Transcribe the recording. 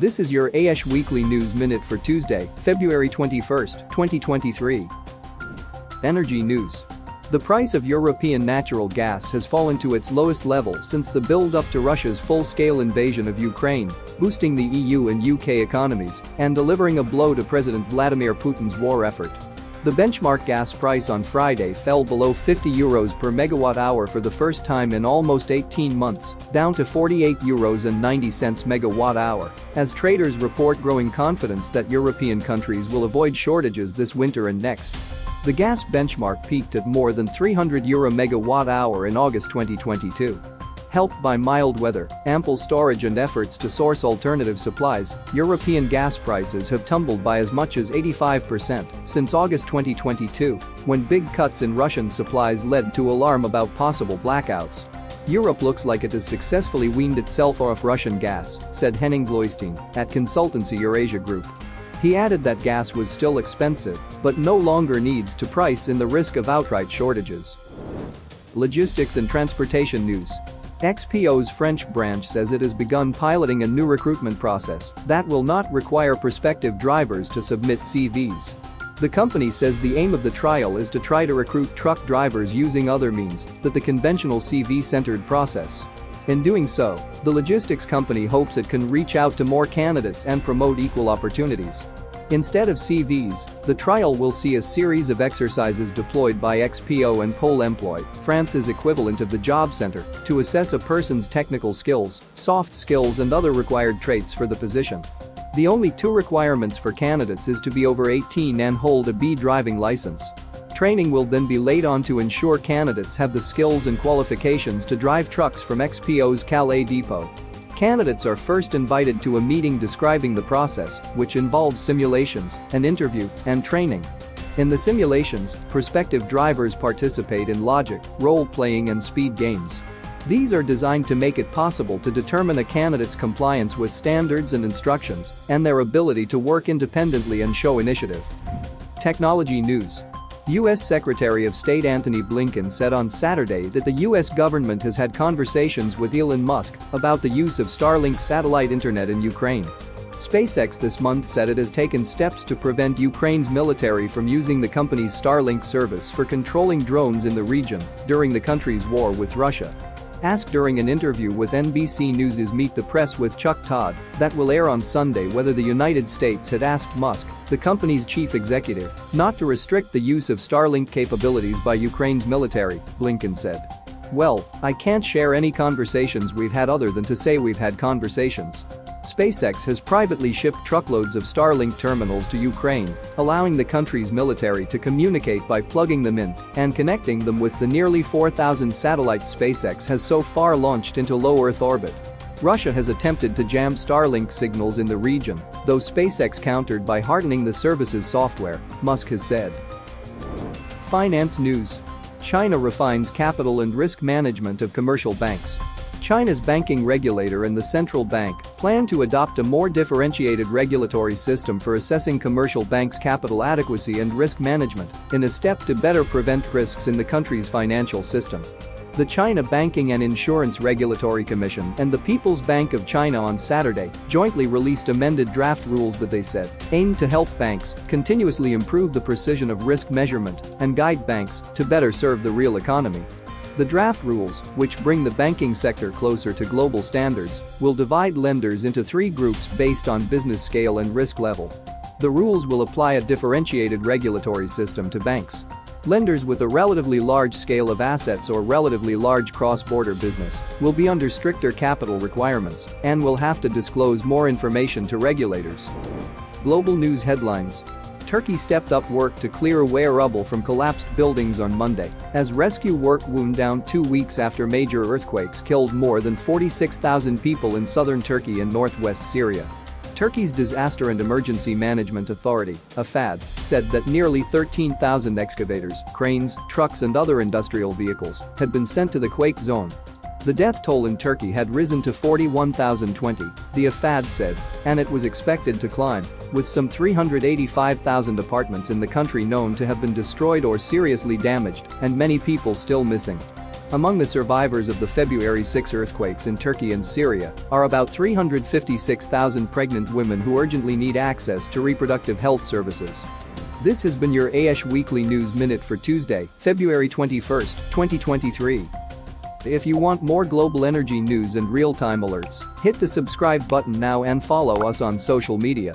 This is your AESH Weekly News Minute for Tuesday, February 21, 2023. Energy news. The price of European natural gas has fallen to its lowest level since the build-up to Russia's full-scale invasion of Ukraine, boosting the EU and UK economies and delivering a blow to President Vladimir Putin's war effort. The benchmark gas price on Friday fell below €50 per megawatt-hour for the first time in almost 18 months, down to €48.90 megawatt-hour, as traders report growing confidence that European countries will avoid shortages this winter and next. The gas benchmark peaked at more than €300 megawatt-hour in August 2022. Helped by mild weather, ample storage and efforts to source alternative supplies, European gas prices have tumbled by as much as 85% since August 2022, when big cuts in Russian supplies led to alarm about possible blackouts. Europe looks like it has successfully weaned itself off Russian gas, said Henning Bloistein at consultancy Eurasia Group. He added that gas was still expensive, but no longer needs to price in the risk of outright shortages. Logistics and transportation news. XPO's French branch says it has begun piloting a new recruitment process that will not require prospective drivers to submit CVs. The company says the aim of the trial is to try to recruit truck drivers using other means than the conventional CV-centered process. In doing so, the logistics company hopes it can reach out to more candidates and promote equal opportunities. Instead of CVs, the trial will see a series of exercises deployed by XPO and Pôle Emploi, France's equivalent of the job center, to assess a person's technical skills, soft skills and other required traits for the position. The only two requirements for candidates is to be over 18 and hold a B driving license. Training will then be laid on to ensure candidates have the skills and qualifications to drive trucks from XPO's Calais depot. Candidates are first invited to a meeting describing the process, which involves simulations, an interview, and training. In the simulations, prospective drivers participate in logic, role-playing and speed games. These are designed to make it possible to determine a candidate's compliance with standards and instructions and their ability to work independently and show initiative. Technology news. U.S. Secretary of State Antony Blinken said on Saturday that the U.S. government has had conversations with Elon Musk about the use of Starlink satellite internet in Ukraine. SpaceX this month said it has taken steps to prevent Ukraine's military from using the company's Starlink service for controlling drones in the region during the country's war with Russia. Asked during an interview with NBC News' Meet the Press with Chuck Todd that will air on Sunday whether the United States had asked Musk, the company's chief executive, not to restrict the use of Starlink capabilities by Ukraine's military, Blinken said. "Well, I can't share any conversations we've had other than to say we've had conversations." SpaceX has privately shipped truckloads of Starlink terminals to Ukraine, allowing the country's military to communicate by plugging them in and connecting them with the nearly 4,000 satellites SpaceX has so far launched into low Earth orbit. Russia has attempted to jam Starlink signals in the region, though SpaceX countered by hardening the service's software, Musk has said. Finance news. China refines capital and risk management of commercial banks. China's banking regulator and the central bank plan to adopt a more differentiated regulatory system for assessing commercial banks' capital adequacy and risk management in a step to better prevent risks in the country's financial system. The China Banking and Insurance Regulatory Commission and the People's Bank of China on Saturday jointly released amended draft rules that they said aim to help banks continuously improve the precision of risk measurement and guide banks to better serve the real economy. The draft rules, which bring the banking sector closer to global standards, will divide lenders into three groups based on business scale and risk level. The rules will apply a differentiated regulatory system to banks. Lenders with a relatively large scale of assets or relatively large cross-border business will be under stricter capital requirements and will have to disclose more information to regulators. Global news headlines. Turkey stepped up work to clear away rubble from collapsed buildings on Monday as rescue work wound down 2 weeks after major earthquakes killed more than 46,000 people in southern Turkey and northwest Syria. Turkey's Disaster and Emergency Management Authority, AFAD, said that nearly 13,000 excavators, cranes, trucks and other industrial vehicles had been sent to the quake zone. The death toll in Turkey had risen to 41,020, the AFAD said, and it was expected to climb, with some 385,000 apartments in the country known to have been destroyed or seriously damaged and many people still missing. Among the survivors of the February 6 earthquakes in Turkey and Syria are about 356,000 pregnant women who urgently need access to reproductive health services. This has been your AESH Weekly News Minute for Tuesday, February 21, 2023. If you want more global energy news and real-time alerts, hit the subscribe button now and follow us on social media.